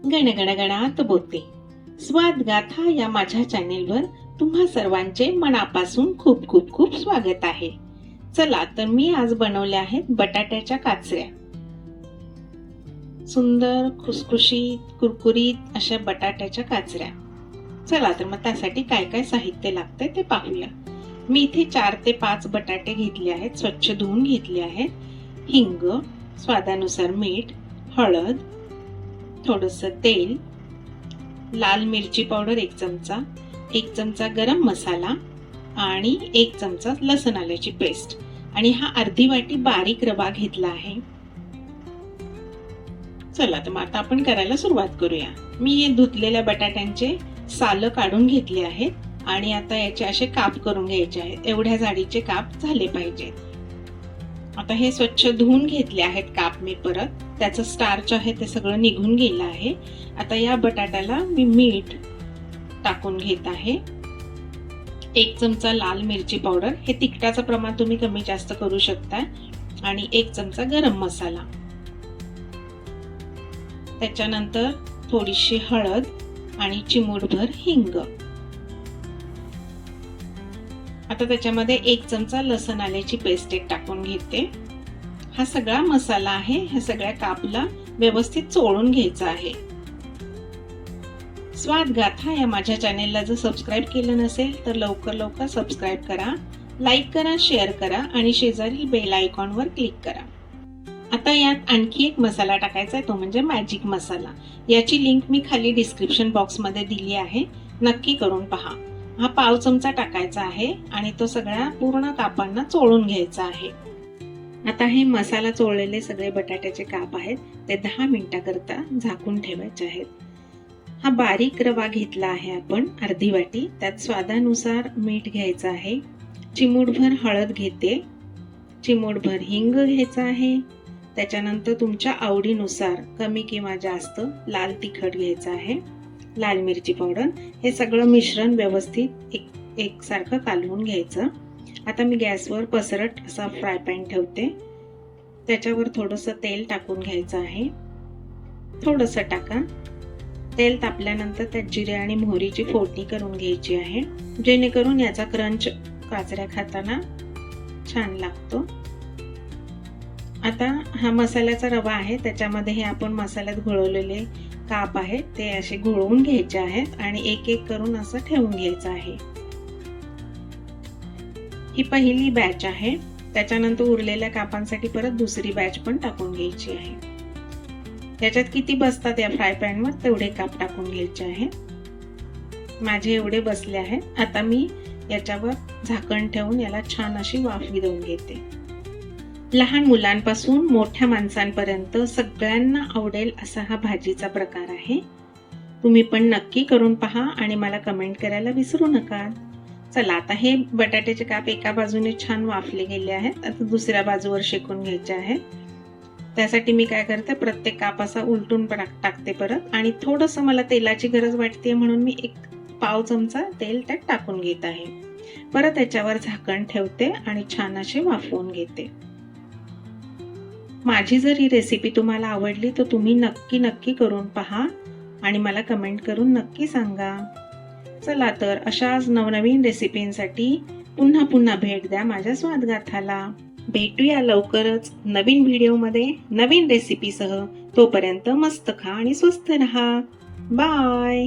गणगणगणात बोलते. स्वाद गाथा या माझ्या चॅनेलवर तुम्हा सर्वांचे मनापासून खूप खूप खूप स्वागत आहे. चला तर मी आज बनवल्या आहेत बटाट्याच्या काचऱ्या. सुंदर खुसखुशीत कुरकुरीत अशा बटाट्याच्या काचऱ्या. चला तर मग त्यासाठी काय काय साहित्य लागते ते पाहूया. मी इथे 4 ते 5 बटाटे घेतले आहेत, स्वच्छ धुवून घेतले आहेत. हिंग, स्वादानुसार मीठ, हळद, थोडंसं तेल, लाल मिरची पावडर 1 चमचा, 1 चमचा गरम मसाला आणि 1 चमचा लसूण आल्याची पेस्ट आणि हा अर्धी वाटी बारीक रवा घेतला आहे. चला तर मग आता आपण करायला सुरुवात करूया. मी हे धुतलेल्या बटाट्यांचे सालं काढून घेतले आहेत आणि आता याचे असे काप करून घ्यायचे आहेत. एवढ्या जाडीचे काप झाले पाहिजेत. आता हे स्वच्छ धुवून घेतले आहेत काप मी परत. त्याचं स्टार्च आहे ते सगळं निघून गेलं आहे. आता या बटाट्याला मी मीठ टाकून घेत आहे. 1 चमचा लाल मिरची पावडर, हे तिखटाचं प्रमाण तुम्ही कमी जास्त करू शकता, आणि 1 चमचा गरम मसाला. त्याच्यानंतर थोडीशी हळद आणि चिमूटभर हिंग. आता त्याच्यामध्ये 1 चमचा लसूण आल्याची पेस्ट टाकून घेते. हा सगळा मसाला आहे, ह्या सगळ्या कापला व्यवस्थित चोळून घ्यायचा आहे. स्वाद गाथा या माझ्या चॅनेलला जर सबस्क्राईब केलं नसेल तर लवकर सबस्क्राईब करा, लाईक करा, शेअर करा आणि शेजारील बेल आयकॉनवर क्लिक करा. आता यात आणखी एक मसाला टाकायचा आहे, तो म्हणजे मॅजिक मसाला. याची लिंक मी खाली डिस्क्रिप्शन बॉक्समध्ये दिली आहे, नक्की करून पहा. हा पाव चमचा टाकायचा आहे आणि तो सगळ्या पूर्ण कापांना चोळून घ्यायचा आहे. आता हे मसाला चोळलेले सगळे बटाट्याचे काप आहेत ते 10 मिनिटाकरता झाकून ठेवायचे आहेत. हा बारीक रवा घेतला आहे आपण अर्धी वाटी. त्यात स्वादानुसार मीठ घ्यायचं आहे, चिमूटभर हळद घेते, चिमूटभर हिंग घ्यायचा आहे. त्याच्यानंतर तुमच्या आवडीनुसार कमी किंवा जास्त लाल तिखट घ्यायचं आहे, लाल मिरची पावडर. हे सगळं मिश्रण व्यवस्थित एकसारखं कालवून घ्यायचं. आता मी गॅसवर पसरट असा फ्राय पॅन ठेवते. त्याच्यावर थोडंसं तेल टाकून घ्यायचं आहे. थोडंसं टाका. तेल तापल्यानंतर त्यात जिरे आणि मोहरीची फोडणी करून घ्यायची आहे, जेणेकरून याचा क्रंच काचऱ्या खाताना छान लागतो. आता हा मसाल्याचा रवा आहे, त्याच्यामध्ये हे आपण मसाल्यात घोळवलेले काप आहेत ते असे घोळवून घ्यायचे आहेत आणि एक एक करून असं ठेवून घ्यायचं आहे. ही पहिली बॅच आहे. त्याच्यानंतर उरलेल्या कापांसाठी परत दुसरी बॅच पण टाकून घ्यायची आहे. याच्यात किती बसतात या फ्राय पॅनवर तेवढे काप टाकून घ्यायचे आहे. माझे एवढे बसले आहेत. आता मी याच्यावर झाकण ठेवून याला छान अशी वाफ देऊन घेते. लहान मुलांपासून मोठ्या माणसांपर्यंत सगळ्यांना आवडेल असा हा भाजीचा प्रकार आहे. तुम्ही पण नक्की करून पहा आणि मला कमेंट करायला विसरू नका. चला आता हे बटाट्याचे काप एका बाजूने छान वाफले गेले आहेत. आता दुसऱ्या बाजूवर शेकून घ्यायचे आहेत. त्यासाठी मी काय करते, प्रत्येक काप असा उलटून टाकते परत, आणि थोडंसं मला तेलाची गरज वाटते म्हणून मी 1 पाव चमचा तेल त्यात टाकून घेत आहे. परत त्याच्यावर झाकण ठेवते आणि छान असे वाफवून घेते. माझी जर ही रेसिपी तुम्हाला आवडली तर तुम्ही नक्की करून पहा आणि मला कमेंट करून नक्की सांगा. चला तर अशाच नवनवीन रेसिपींसाठी पुन्हा भेट द्या माझ्या स्वादगाथाला. भेटूया लवकरच नवीन व्हिडिओमध्ये नवीन रेसिपीसह. तोपर्यंत मस्त खा आणि स्वस्त रहा. बाय.